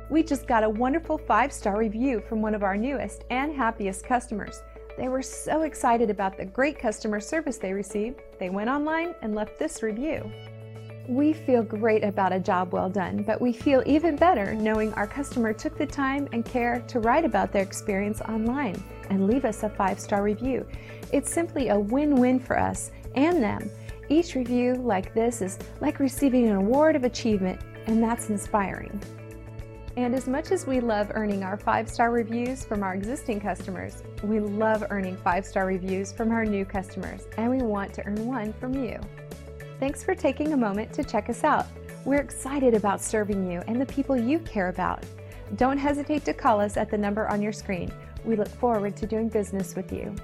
We just got a wonderful 5-star review from one of our newest and happiest customers. They were so excited about the great customer service they received, they went online and left this review. We feel great about a job well done, but we feel even better knowing our customer took the time and care to write about their experience online and leave us a 5-star review. It's simply a win-win for us and them. Each review like this is like receiving an award of achievement, and that's inspiring. And as much as we love earning our 5-star reviews from our existing customers, we love earning 5-star reviews from our new customers, and we want to earn one from you. Thanks for taking a moment to check us out. We're excited about serving you and the people you care about. Don't hesitate to call us at the number on your screen. We look forward to doing business with you.